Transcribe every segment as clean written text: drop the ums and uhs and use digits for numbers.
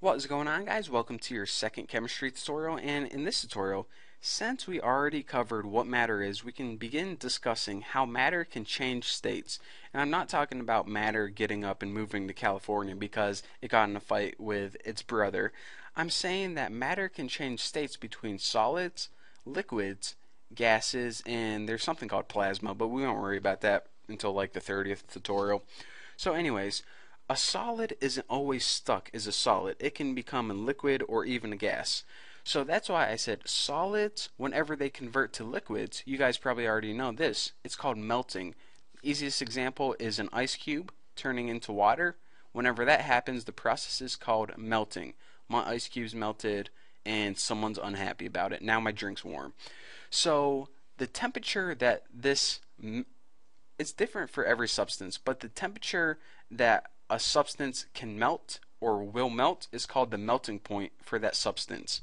What is going on, guys? Welcome to your second chemistry tutorial, and in this tutorial, since we already covered what matter is, we can begin discussing how matter can change states. And I'm not talking about matter getting up and moving to California because it got in a fight with its brother. I'm saying that matter can change states between solids, liquids, gases, and there's something called plasma, but we won't worry about that until like the 30th tutorial. So anyways, a solid isn't always stuck as a solid. It can become a liquid or even a gas. So that's why I said solids, whenever they convert to liquids, you guys probably already know this. It's called melting. Easiest example is an ice cube turning into water. Whenever that happens, the process is called melting. My ice cube's melted and someone's unhappy about it. Now my drink's warm. So the temperature that it's different for every substance, but the temperature that a substance can melt or will melt is called the melting point for that substance.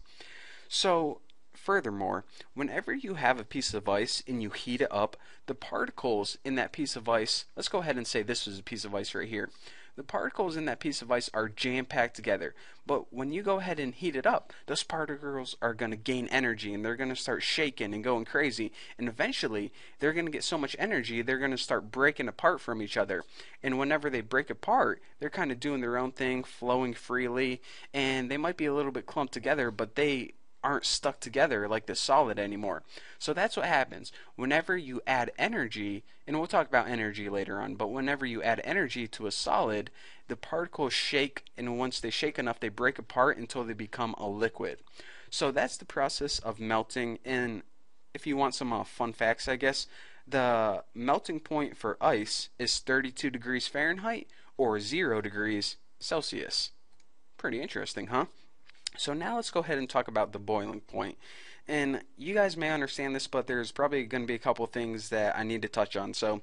So, furthermore, whenever you have a piece of ice and you heat it up, the particles in that piece of ice, let's go ahead and say this is a piece of ice right here. The particles in that piece of ice are jam-packed together, but when you go ahead and heat it up, those particles are going to gain energy and they're going to start shaking and going crazy, and eventually they're going to get so much energy they're going to start breaking apart from each other. And whenever they break apart, they're kind of doing their own thing, flowing freely, and they might be a little bit clumped together, but they aren't stuck together like the solid anymore. So that's what happens whenever you add energy, and we'll talk about energy later on, but whenever you add energy to a solid, the particles shake, and once they shake enough, they break apart until they become a liquid. So that's the process of melting. And if you want some fun facts, I guess, the melting point for ice is 32 degrees Fahrenheit or 0 degrees Celsius. Pretty interesting, huh? So now let's go ahead and talk about the boiling point. And you guys may understand this, but there's probably going to be a couple things that I need to touch on. So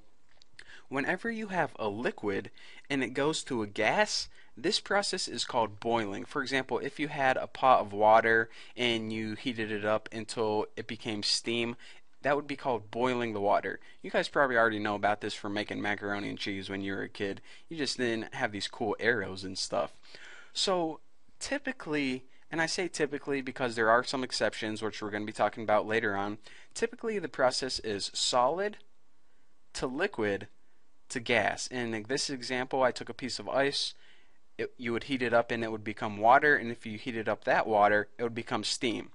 whenever you have a liquid and it goes to a gas, this process is called boiling. For example, if you had a pot of water and you heated it up until it became steam, that would be called boiling the water. You guys probably already know about this from making macaroni and cheese when you were a kid. You just didn't have these cool arrows and stuff. So typically, and I say typically because there are some exceptions, which we're going to be talking about later on. Typically, the process is solid to liquid to gas. In this example, I took a piece of ice. You would heat it up and it would become water, and if you heated up that water, it would become steam.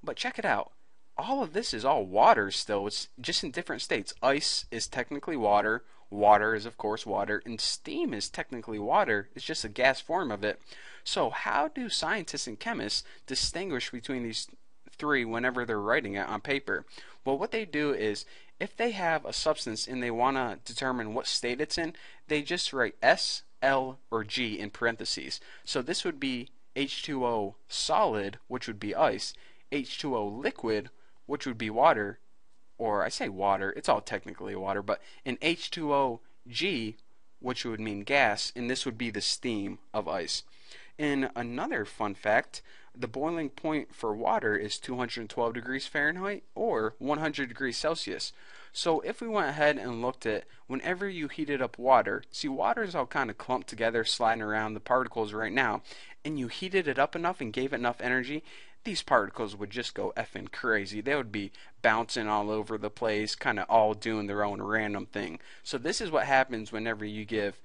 But check it out. All of this is all water still. It's just in different states. Ice is technically water. Water is, of course, water. And steam is technically water. It's just a gas form of it. So how do scientists and chemists distinguish between these three whenever they're writing it on paper? Well, what they do is if they have a substance and they want to determine what state it's in, they just write S, L, or G in parentheses. So this would be H2O solid, which would be ice, H2O liquid, which would be water, or I say water, it's all technically water, but an H2OG, which would mean gas, and this would be the steam of ice. And another fun fact, the boiling point for water is 212 degrees Fahrenheit or 100 degrees Celsius. So if we went ahead and looked at whenever you heated up water, see, water is all kind of clumped together, sliding around the particles right now, and you heated it up enough and gave it enough energy, these particles would just go effing crazy. They would be bouncing all over the place, kind of all doing their own random thing. So this is what happens whenever you give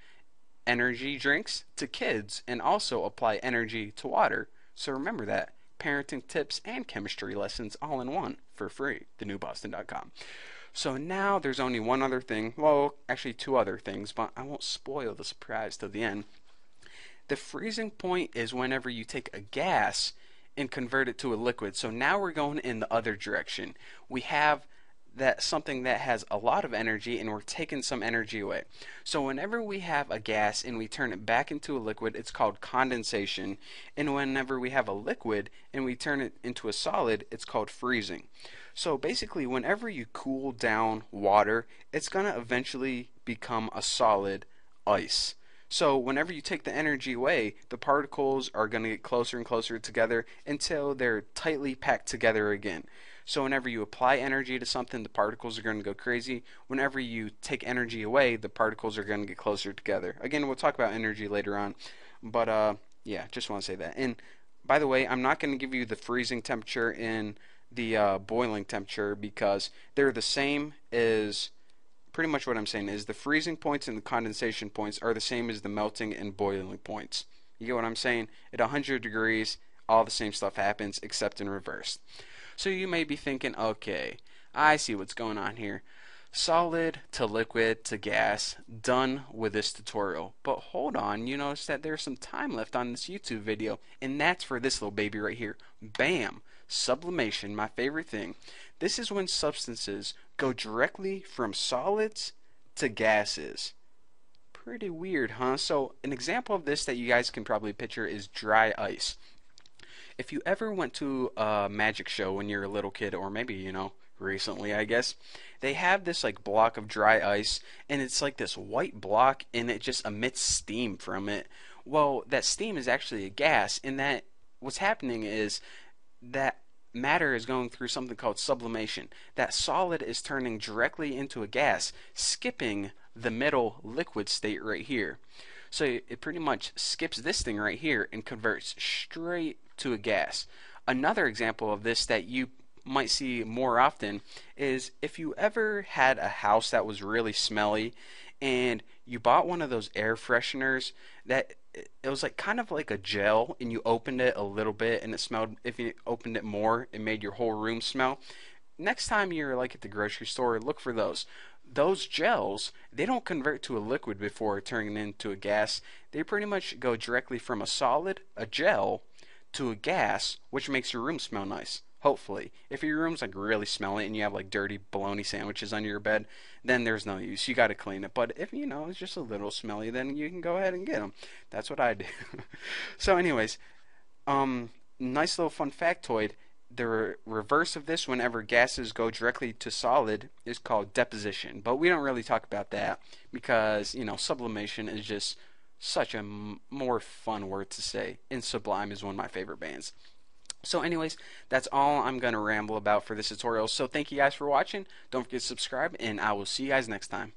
energy drinks to kids and also apply energy to water. So remember that. Parenting tips and chemistry lessons all in one for free. thenewboston.com. So now there's only one other thing. Well, actually two other things, but I won't spoil the surprise till the end. The freezing point is whenever you take a gas and convert it to a liquid. So now we're going in the other direction. We have that something that has a lot of energy and we're taking some energy away. So whenever we have a gas and we turn it back into a liquid, it's called condensation. And whenever we have a liquid and we turn it into a solid, it's called freezing. So basically, whenever you cool down water, it's going to eventually become a solid ice. So whenever you take the energy away, the particles are going to get closer and closer together until they're tightly packed together again. So whenever you apply energy to something, the particles are going to go crazy. Whenever you take energy away, the particles are going to get closer together. Again, we'll talk about energy later on. But Yeah, just want to say that. And by the way, I'm not going to give you the freezing temperature and the boiling temperature because they're the same as pretty much what I'm saying is the freezing points and the condensation points are the same as the melting and boiling points. You get what I'm saying? At 100 degrees, all the same stuff happens except in reverse. So you may be thinking, okay, I see what's going on here. Solid to liquid to gas, done with this tutorial. But hold on, you notice that there's some time left on this YouTube video, and that's for this little baby right here. Bam! Sublimation, my favorite thing. This is when substances go directly from solids to gases. Pretty weird, huh? So an example of this that you guys can probably picture is dry ice. If you ever went to a magic show when you're a little kid, or maybe, recently, I guess, they have this like block of dry ice, and it's like this white block, and it just emits steam from it. Well, that steam is actually a gas, and that what's happening is that matter is going through something called sublimation. That solid is turning directly into a gas, skipping the middle liquid state right here. So it pretty much skips this thing right here and converts straight to a gas. Another example of this that you might see more often is if you ever had a house that was really smelly and you bought one of those air fresheners that it was like kind of like a gel, and you opened it a little bit and it smelled, if you opened it more it made your whole room smell. Next time you're like at the grocery store, look for those gels. They don't convert to a liquid before turning into a gas. They pretty much go directly from a solid, a gel, to a gas, which makes your room smell nice. Hopefully. If your room's like really smelly and you have like dirty bologna sandwiches under your bed, then there's no use. You got to clean it. But if it's just a little smelly, then you can go ahead and get them. That's what I do. So anyways, nice little fun factoid. The reverse of this, whenever gases go directly to solid, is called deposition. But we don't really talk about that because, sublimation is just such a more fun word to say. And Sublime is one of my favorite bands. So anyways, that's all I'm going to ramble about for this tutorial. So thank you guys for watching. Don't forget to subscribe, and I will see you guys next time.